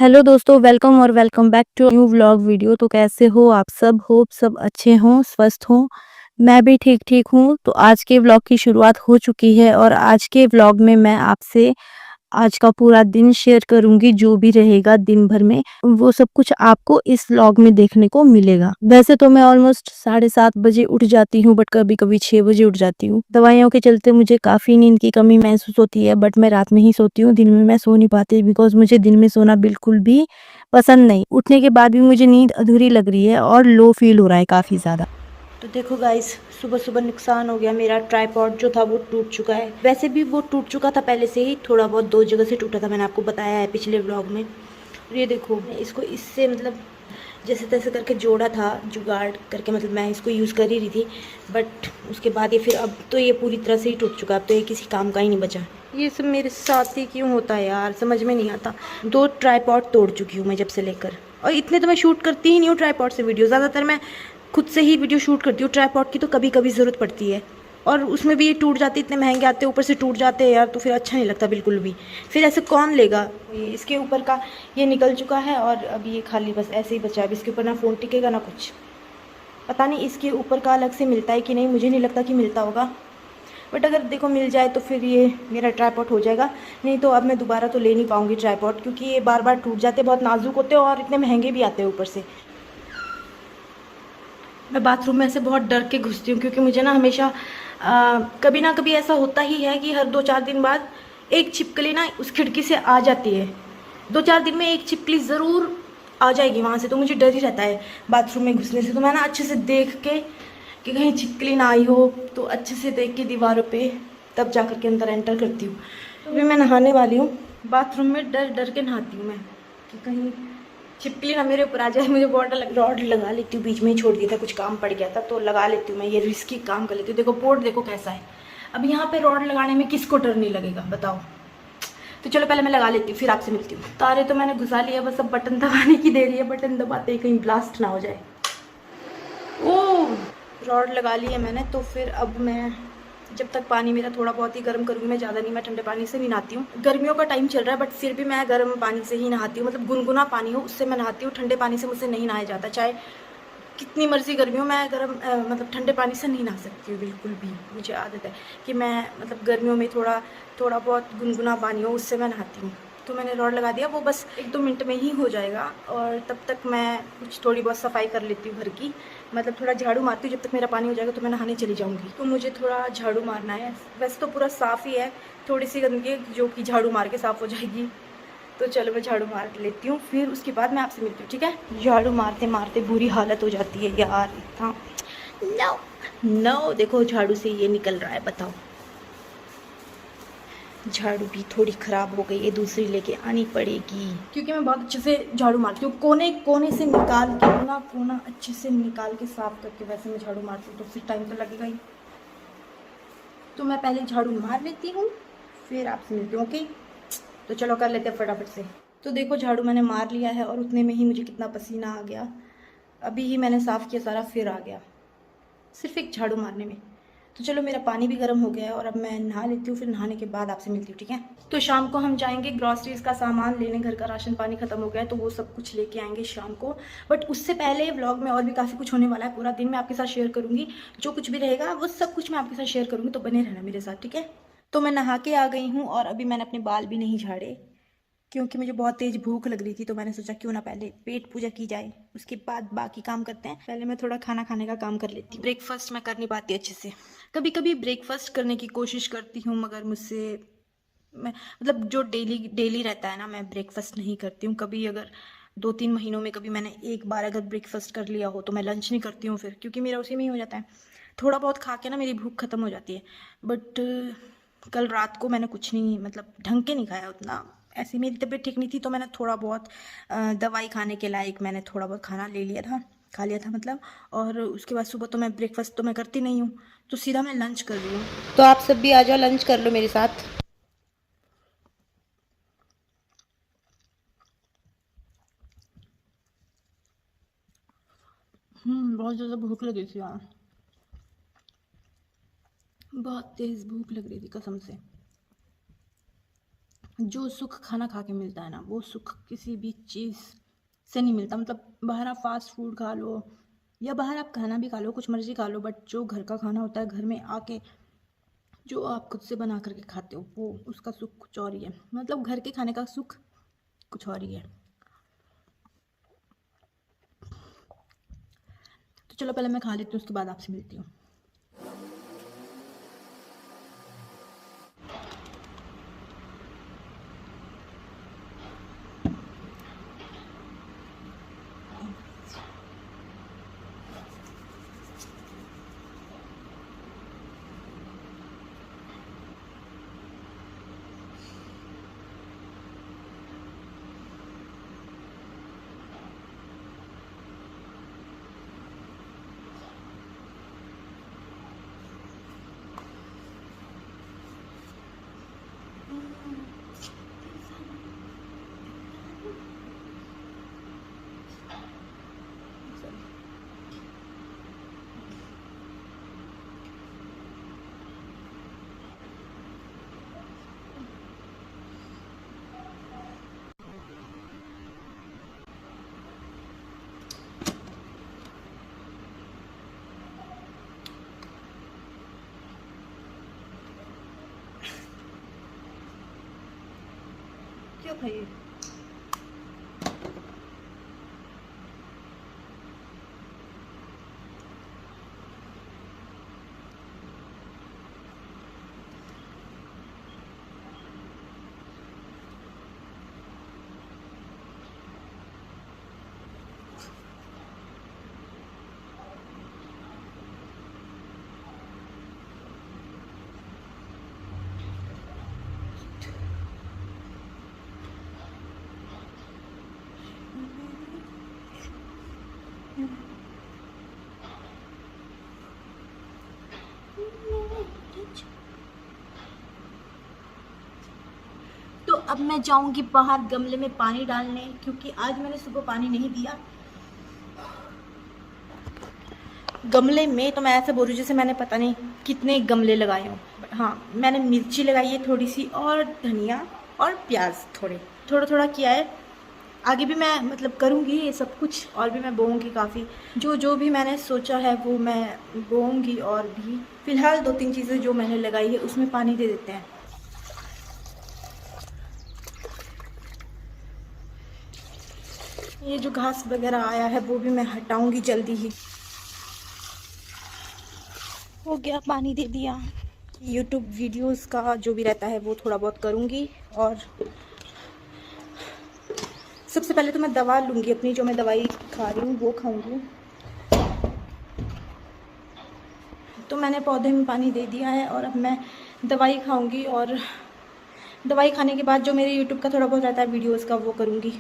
Hello दोस्तों, welcome और welcome back to new vlog video. तो कैसे हो आप सब? होप सब अच्छे हों, स्वस्थ हों। मैं भी ठीक-ठीक हूँ। तो आज के व्लॉग की शुरुआत हो चुकी है और आज के व्लॉग में मैं आपसे आज का पूरा दिन शेयर करूँगी, जो भी रहेगा दिन भर में, वो सब कुछ आपको इस व्लॉग में देखने को मिलेगा। वैसे तो मैं ऑलमोस्ट 7:30 बजे उठ जाती हूँ, बट कभी-कभी 6 बजे उठ जाती हूँ। दवाइयों के चलते मुझे काफ़ी नींद की कमी महसूस होती है, बट मैं रात में ही सोती हूँ, दिन में मैं सो नहीं पाती बिकॉज़ मुझे दिन में सोना बिल्कुल भी पसंद नहीं। उठने के बाद भी मुझे नींद अधूरी लग रही है और लो फ़ील हो रहा है काफ़ी ज़्यादा। तो देखो गाइस, सुबह-सुबह नुकसान हो गया। मेरा ट्राइपॉड जो था वो टूट चुका है। वैसे भी वो टूट चुका था पहले से ही, थोड़ा बहुत 2 जगह से टूटा था, मैंने आपको बताया है पिछले व्लॉग में। और ये देखो, मैं इसको इससे मतलब जैसे-तैसे करके जोड़ा था, जुगाड़ करके, मतलब मैं इसको यूज़ कर ही रही थी। बट उसके बाद ये फिर अब तो ये पूरी तरह से ही टूट चुका है, अब तो ये किसी काम का ही नहीं बचा। ये सब मेरे साथ ही क्यों होता है यार, समझ में नहीं आता। 2 ट्राइपॉड तोड़ चुकी हूँ मैं जब से लेकर, और इतने तो मैं शूट करती ही नहीं हूँ ट्राइपॉड से वीडियो। ज़्यादातर मैं खुद से ही वीडियो शूट करती हूँ। ट्राइपॉड की तो कभी कभी ज़रूरत पड़ती है, और उसमें भी ये टूट जाते, इतने महंगे आते हैं, ऊपर से टूट जाते हैं यार, तो फिर अच्छा नहीं लगता बिल्कुल भी। फिर ऐसे कौन लेगा। ये इसके ऊपर का ये निकल चुका है और अभी ये खाली बस ऐसे ही बचा है। अब इसके ऊपर ना फ़ोन टिकेगा ना कुछ। पता नहीं इसके ऊपर का अलग से मिलता है कि नहीं, मुझे नहीं लगता कि मिलता होगा। बट अगर देखो मिल जाए तो फिर ये मेरा ट्राइपॉड हो जाएगा। नहीं तो अब मैं दोबारा तो ले नहीं पाऊँगी ट्राइपॉड, क्योंकि ये बार बार टूट जाते, बहुत नाजुक होते हैं और इतने महंगे भी आते हैं ऊपर से। मैं बाथरूम में ऐसे बहुत डर के घुसती हूँ, क्योंकि मुझे ना हमेशा कभी ना कभी ऐसा होता ही है कि हर 2-4 दिन बाद एक छिपकली ना उस खिड़की से आ जाती है। 2-4 दिन में एक छिपकली ज़रूर आ जाएगी वहाँ से, तो मुझे डर ही रहता है बाथरूम में घुसने से। तो मैं ना अच्छे से देख के कि कहीं छिपकली ना आई हो, तो अच्छे से देख के दीवारों पे तब जा कर के अंदर एंटर करती हूँ। तो अभी मैं नहाने वाली हूँ। बाथरूम में डर डर के नहाती हूँ मैं, कि कहीं छिपकली ना मेरे ऊपर आ जाए। मुझे बहुत डर लग, रॉड लगा लेती हूँ, बीच में ही छोड़ दिया था, कुछ काम पड़ गया था तो लगा लेती हूँ मैं। ये रिस्की काम कर लेती हूँ। देखो पोर्ट देखो कैसा है। अब यहाँ पे रॉड लगाने में किसको डर नहीं लगेगा बताओ। तो चलो पहले मैं लगा लेती हूँ, फिर आपसे मिलती हूँ। तारे तो मैंने घुसा लिया, बस अब बटन दबाने की देरी है। बटन दबाते ही कहीं ब्लास्ट ना हो जाए। ओह, रॉड लगा ली है मैंने। तो फिर अब मैं जब तक पानी मेरा थोड़ा बहुत ही गर्म करूँगी, मैं ज़्यादा नहीं, मैं ठंडे पानी से नहीं नहाती हूँ। गर्मियों का टाइम चल रहा है, बट फिर भी मैं गर्म पानी से ही नहाती हूँ, मतलब गुनगुना पानी हो उससे मैं नहाती हूँ। ठंडे पानी से मुझसे नहीं नहाया जाता, चाहे कितनी मर्जी गर्मी हो। मैं गर्म मतलब ठंडे पानी से नहीं नहा सकती हूँ बिल्कुल भी। मुझे आदत है कि मैं मतलब गर्मियों में थोड़ा थोड़ा बहुत गुनगुना पानी हो उससे मैं नहाती हूँ। तो मैंने रॉड लगा दिया, वो बस 1-2 मिनट में ही हो जाएगा। और तब तक मैं कुछ थोड़ी बहुत सफाई कर लेती हूँ घर की, मतलब थोड़ा झाड़ू मारती हूँ। जब तक मेरा पानी हो जाएगा तो मैं नहाने चली जाऊँगी। तो मुझे थोड़ा झाड़ू मारना है। वैसे तो पूरा साफ़ ही है, थोड़ी सी गंदगी जो कि झाड़ू मार के साफ़ हो जाएगी। तो चलो मैं झाड़ू मार लेती हूँ, फिर उसके बाद मैं आपसे मिलती हूँ, ठीक है। झाड़ू मारते मारते बुरी हालत हो जाती है यार, इतना नो नो। देखो झाड़ू से ये निकल रहा है, बताओ। झाड़ू भी थोड़ी ख़राब हो गई है, दूसरी लेके आनी पड़ेगी, क्योंकि मैं बहुत अच्छे से झाड़ू मारती हूँ। कोने कोने से निकाल के, कोना कोना अच्छे से निकाल के साफ़ करके वैसे मैं झाड़ू मारती हूँ, तो फिर टाइम तो लगेगा ही। तो मैं पहले झाड़ू मार लेती हूँ, फिर आपसे मिलती हूँ, ओके। तो चलो कर लेते हैं फटाफट से। तो देखो झाड़ू मैंने मार लिया है, और उतने में ही मुझे कितना पसीना आ गया। अभी ही मैंने साफ़ किया सारा, फिर आ गया सिर्फ एक झाड़ू मारने में। तो चलो मेरा पानी भी गर्म हो गया है, और अब मैं नहा लेती हूँ, फिर नहाने के बाद आपसे मिलती हूँ, ठीक है। तो शाम को हम जाएंगे ग्रॉसरीज का सामान लेने, घर का राशन पानी खत्म हो गया है, तो वो सब कुछ लेके आएंगे शाम को। बट उससे पहले व्लॉग में और भी काफ़ी कुछ होने वाला है, पूरा दिन मैं आपके साथ शेयर करूँगी। जो कुछ भी रहेगा वो सब कुछ मैं आपके साथ शेयर करूँगी, तो बने रहना मेरे साथ, ठीक है। तो मैं नहा के आ गई हूँ, और अभी मैंने अपने बाल भी नहीं झाड़े, क्योंकि मुझे बहुत तेज़ भूख लग रही थी। तो मैंने सोचा क्यों ना पहले पेट पूजा की जाए, उसके बाद बाकी काम करते हैं। पहले मैं थोड़ा खाना खाने का काम कर लेती हूँ। ब्रेकफास्ट मैं कर नहीं पाती अच्छे से। कभी कभी ब्रेकफास्ट करने की कोशिश करती हूँ, मगर मुझसे मैं मतलब जो डेली डेली रहता है ना, मैं ब्रेकफास्ट नहीं करती हूँ। कभी अगर 2-3 महीनों में कभी मैंने एक बार अगर ब्रेकफास्ट कर लिया हो, तो मैं लंच नहीं करती हूँ फिर, क्योंकि मेरा उसी में ही हो जाता है। थोड़ा बहुत खा के ना मेरी भूख ख़त्म हो जाती है। बट कल रात को मैंने कुछ नहीं, मतलब ढंग के नहीं खाया उतना। ऐसी मेरी तबीयत ठीक नहीं थी, तो मैंने थोड़ा बहुत दवाई खाने के लायक मैंने थोड़ा बहुत खाना ले लिया था, खा लिया था मतलब। और उसके बाद सुबह तो मैं ब्रेकफास्ट तो मैं करती नहीं हूँ, तो सीधा मैं लंच कर रही हूँ। तो आप सब भी आ जाओ, लंच कर लो मेरे साथ। बहुत ज़्यादा भूख लगी थी यार, बहुत तेज़ भूख लग रही थी कसम से। जो सुख खाना खा के मिलता है ना, वो सुख किसी भी चीज़ से नहीं मिलता। मतलब बाहर आप फास्ट फूड खा लो या बाहर आप खाना भी खा लो, कुछ मर्जी खा लो, बट जो घर का खाना होता है, घर में आके जो आप खुद से बना करके खाते हो, वो उसका सुख कुछ और ही है। मतलब घर के खाने का सुख कुछ और ही है। तो चलो पहले मैं खा लेती हूँ, उसके बाद आपसे मिलती हूँ। क्यों खाइए? तो अब मैं जाऊंगी बाहर गमले में पानी डालने, क्योंकि आज मैंने सुबह पानी नहीं दिया गमले में। तो मैं ऐसे बोल रही हूँ जैसे मैंने पता नहीं कितने गमले लगाए हों। हाँ, मैंने मिर्ची लगाई है थोड़ी सी, और धनिया और प्याज थोड़ा थोड़ा किया है। आगे भी मैं मतलब करूँगी ये सब कुछ, और भी मैं बोऊँगी काफ़ी। जो भी मैंने सोचा है वो मैं बोऊँगी। और भी फ़िलहाल 2-3 चीज़ें जो मैंने लगाई है उसमें पानी दे देते हैं। ये जो घास वगैरह आया है वो भी मैं हटाऊँगी जल्दी ही। हो गया, पानी दे दिया। यूट्यूब वीडियोस का जो भी रहता है वो थोड़ा बहुत करूँगी। और सबसे पहले तो मैं दवा लूँगी अपनी, जो मैं दवाई खा रही हूँ वो खाऊँगी। तो मैंने पौधे में पानी दे दिया है और अब मैं दवाई खाऊँगी। और दवाई खाने के बाद जो मेरे यूट्यूब का थोड़ा बहुत रहता है वीडियोस का वो करूँगी।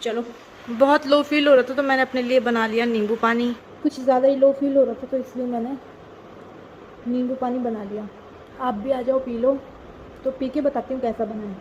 चलो, बहुत लो फील हो रहा था तो मैंने अपने लिए बना लिया नींबू पानी। कुछ ज़्यादा ही लो फील हो रहा था तो इसलिए मैंने नींबू पानी बना लिया। आप भी आ जाओ, पी लो। तो पी के बताती हूँ कैसा बना है।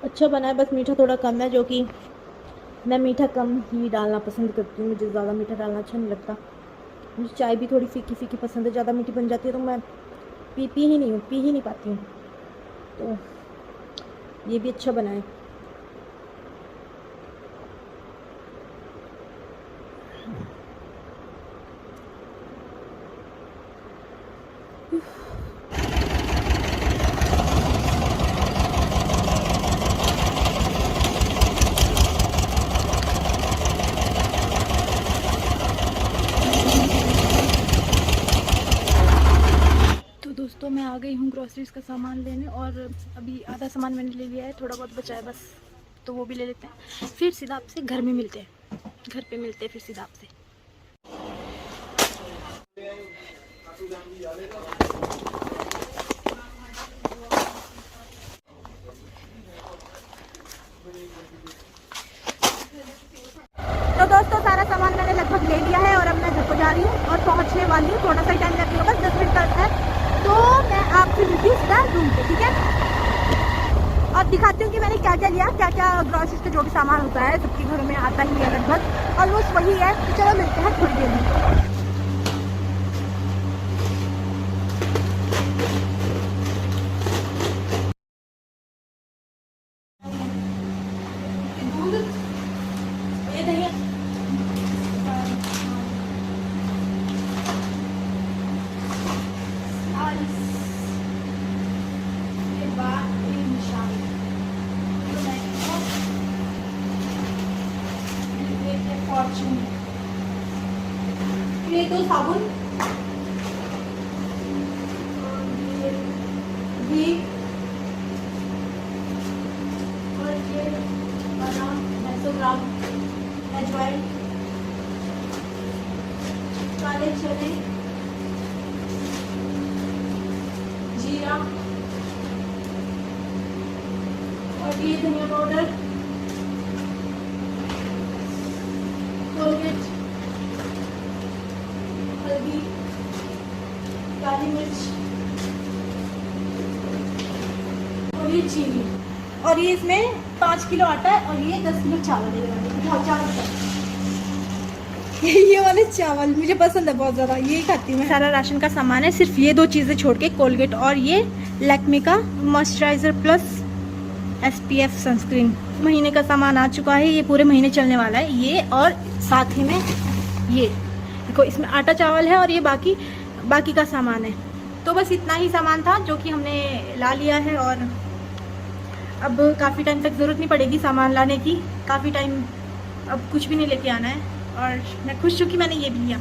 अच्छा बना है, बस मीठा थोड़ा कम है, जो कि मैं मीठा कम ही डालना पसंद करती हूँ। मुझे ज़्यादा मीठा डालना अच्छा नहीं लगता। मुझे चाय भी थोड़ी फीकी फीकी पसंद है। ज़्यादा मीठी बन जाती है तो मैं पी ही नहीं पाती हूँ। तो ये भी अच्छा बना है। दोस्तों मैं आ गई हूँ ग्रॉसरीज का सामान लेने, और अभी आधा सामान मैंने ले लिया है, थोड़ा बहुत बचा है बस, तो वो भी ले लेते हैं। फिर सीधा आपसे घर में मिलते हैं, घर पे मिलते हैं फिर सीधा आपसे। तो दोस्तों सारा सामान मैंने लगभग ले लिया है और अब मैं घर को जा रही हूँ और पहुँचने वाली हूँ। थोड़ा सा टाइम लगेगा, बस 10 मिनट तक है। तो मैं आपसे मिलती हूँ सीधा रूम पे, ठीक है। और दिखाती हूँ कि मैंने क्या क्या लिया, क्या क्या ग्रॉसरीज का जो भी सामान होता है सबके घरों में आता ही है लगभग, ऑलमोस्ट वही है। तो चलो मिलते हैं थोड़ी देर में। ये दो साबुन, घी और ये 250 ग्राम अजवाइन, काले चने, जीरा और ये धनिया पाउडर, कोलगेट, हल्दी, काली मिर्च और ये चीनी। और ये इसमें 5 किलो आटा है और ये 10 किलो चावल ये वाले चावल मुझे पसंद है बहुत ज़्यादा, यही खाती हूँ मैं। सारा राशन का सामान है, सिर्फ ये 2 चीज़ें छोड़ के, कोलगेट और ये लैक्मे का मॉइस्चराइज़र प्लस SPF सनस्क्रीन। महीने का सामान आ चुका है, ये पूरे महीने चलने वाला है ये। और साथ ही में ये देखो, इसमें आटा चावल है और ये बाकी का सामान है। तो बस इतना ही सामान था जो कि हमने ला लिया है और अब काफ़ी टाइम तक ज़रूरत नहीं पड़ेगी सामान लाने की। काफ़ी टाइम अब कुछ भी नहीं लेके आना है और मैं खुश हूँ कि मैंने ये भी लिया।